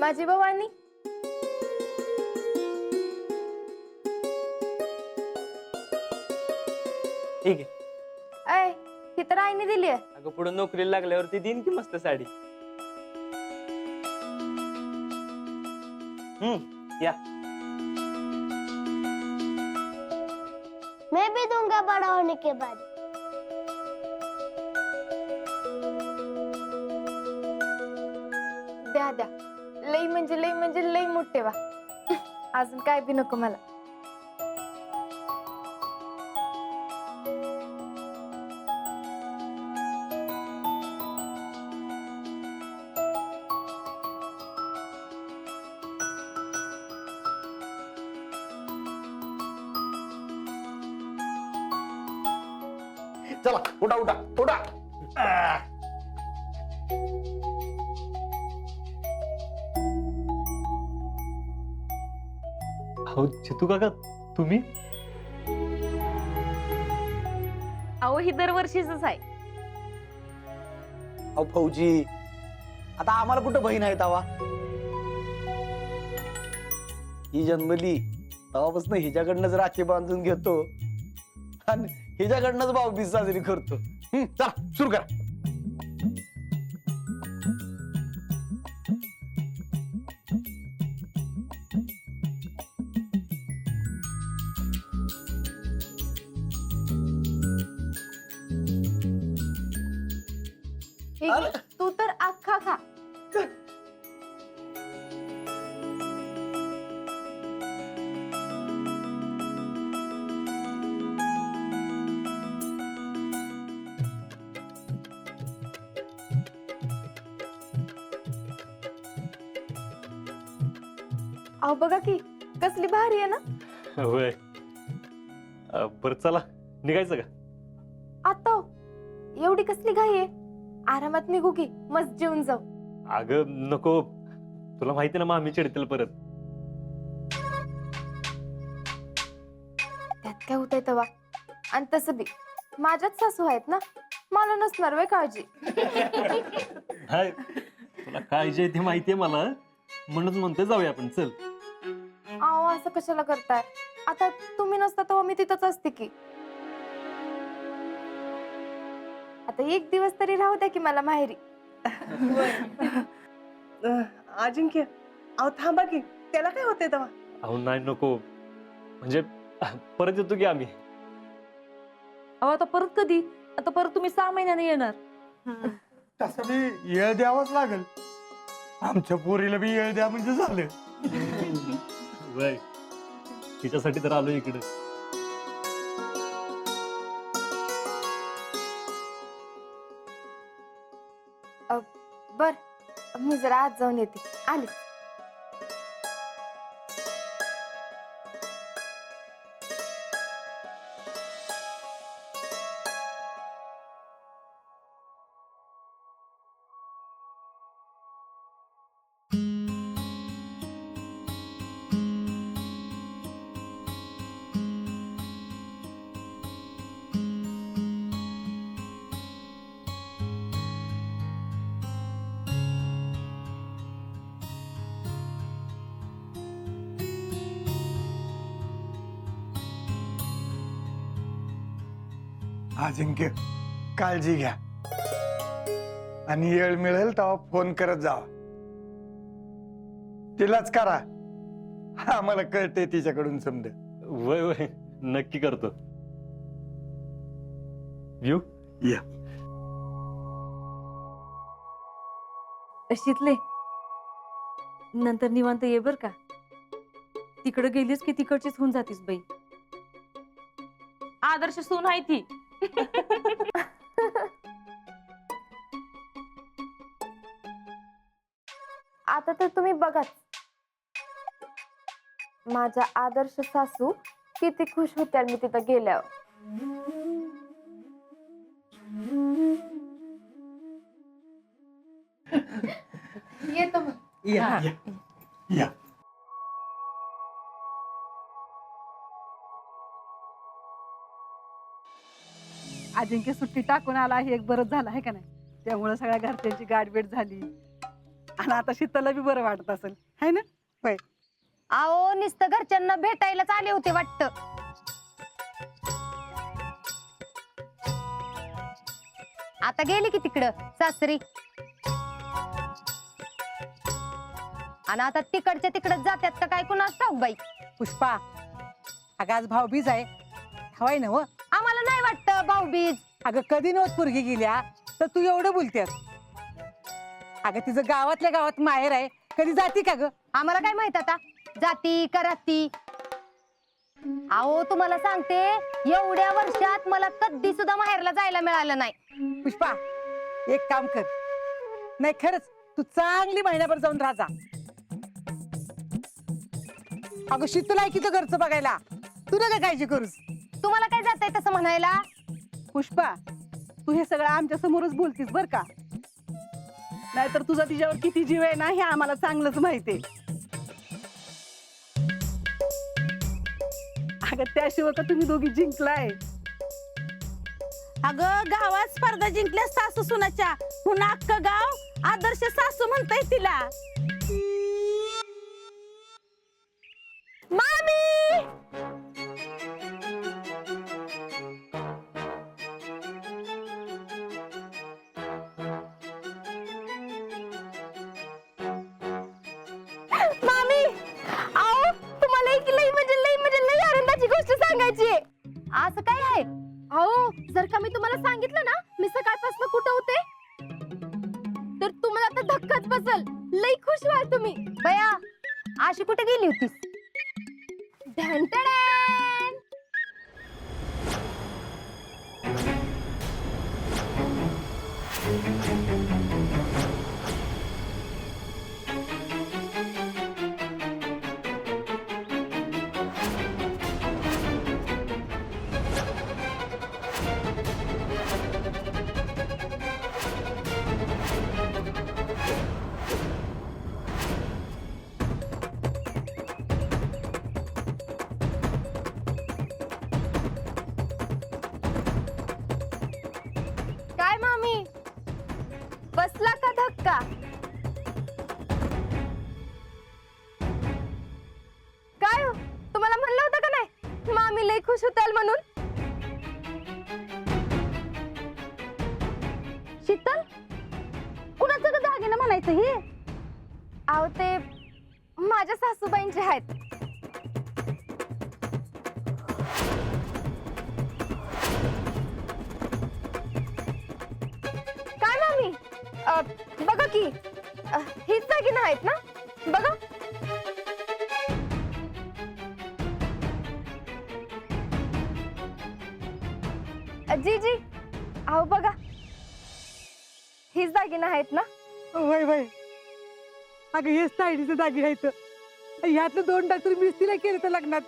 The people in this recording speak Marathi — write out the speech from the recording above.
माझी भवानी. ठीक आहे. ऐ ही तर आईने दिली आहे. अगं पुढे नोकरीला लागल्यावरती देईन की मस्त साडी. या. मैं भी दूंगा बड़ा होने के बाद। द्या द्या. लई म्हणजे लई मोठे वा. अजून काय बी नको मला. चला उठा उठा उठा. हो चितू काका तुम्ही. अहो ही दरवर्षीच आहे. अहो फौजी, आता आम्हाला कुठं बहीण आहे तवा. ही जन्मली तेव्हापासून हिच्याकडनंच राखी बांधून घेतो आणि हिच्याकडनंच भाऊबीज साजरी करतो. चला सुरू करा. हे घे, तू तर अख्खा खा. अहो बघा की कसली भारी आहे ना. होय. बरं चला निघायचं का. आता हो. एवढी कसली घाई आहे. आरामात निघू की मस्त जेवून जाऊ. अगं नको, तुला माहिती ना मामी चिडतील परत. त्यात काय होतंय तेव्हा. आणि तसं बी माझ्याच सासू आहेत ना, मला नसणार वे काळजी. हाय, तुला काळजी आहे ते माहितीये मला, म्हणून म्हणते जाऊया आपण. चल. अहो असं कशाला करताय. आता तुम्ही नसता तेव्हा मी तिथंच असते की. आता एक दिवस तरी राहू द्या की मला माहेरी. अजिंक्य, अहो थांबा की, त्याला काय होते तेव्हा. अहो नाही नको, म्हणजे परत येतो की आम्ही. अहो आता परत कधी. आता परत तुम्ही 6 महिन्याने येणार. तसं बी येळ द्यावाच लागेल. आमच्या पोरीला बी येळ द्या म्हणजे झालं. वय तिच्यासाठी तर आलो इकडे. बर मी जरा आज जाऊन येते. आले. अजिंक्य, काळजी घ्या आणि येळ मिळेल तेव्हा फोन करत जावा. तिलाच करा, आम्हाला कळते तिच्याकडून समज. वय वय नक्की करतो. येऊ. या. शीतले, नंतर निवांत ये बर का. तिकडे गेलीस की तिकडचीच होऊन जातीस बाई. आदर्श सून आहे ती. आता तर तुम्ही बघाच. माझ्या आदर्श सासू किती खुश होत्या मी तिथं गेल्यावर. येतो मग. या. अजिंक्य सुट्टी टाकून आला हे एक बरंच झालं आहे का नाही. त्यामुळे सगळ्या घरच्यांची गाठभेट झाली. आणि आता शीतलला बी बरं वाटत असेल है ना. होय. अहो नुसतं घरच्यांना भेटायलाच आले होते वाटतं. आता गेली की तिकडं सासरी. आणि आता तिकडच्या तिकडच जात्यात का काय कुणास ठाऊक बाई. पुष्पा अगं आज भाऊबीज आहे हवाय ना. आम्हाला नाही वाटतं भाऊबीज. अगं कधी नव्हत पोरगी गेल्या तर तू एवढं बोलतेस. अगं तिचं गावातल्या गावात माहेर आहे, कधी जाती का ग. आम्हाला काय माहित आता जाती कराती. अहो तुम्हाला सांगते एवढ्या वर्षात मला कधी सुद्धा माहेरला जायला मिळालं नाही. पुष्पा एक काम कर, नाही खरंच तू चांगली महिन्याभर जाऊन राहा. अगं शीतल आहे की तर घरचं बघायला, तू नका काळजी करूस. तुम्हाला काय जातंय तसं म्हणायला. पुष्पा तू हे सगळं आमच्या समोरच बोलतीस बर का, नाहीतर तुझा तिच्यावर किती जीव आहे ना हे आम्हाला चांगलंच माहितीये. अगं त्याशिवाय का तुम्ही दोघी जिंकलाय. अगं गावात स्पर्धा जिंकल्या सासू सुनाच्या, पुन्हा अख्खं गाव आदर्श सासू म्हणताय तिला. मामी मामी आओ तुम्हाला एक लई आनंदाची गोष्ट सांगायची आहे. असं काय आहे. अहो जर का मी तुम्हाला सांगितलं ना मी सकाळपासून कुठं होते तर तुम्हाला आता धक्काच बसल. लई खुश व्हाल तुम्ही. बया अशी कुठे गेली होतीस. ढंटडॅन. काय मामी बसला का धक्का. काय हो तुम्हाला म्हणलं होतं का नाही मामी लई खुश होताल म्हणून. शीतल कुणाचं ग दागिनं म्हणायचं हे. अहो ते माझ्या सासूबाईंचे आहेत. काय मामी बघा की हीच दागिनं आहेत ना. बघा जी जी अहो बघा हीच दागिनं आहेत ना. वय वय अगं हेच साडीचं दागिने आहेत. ह्यातलं 2 टाक तर मीच तिला केलं तर लग्नात.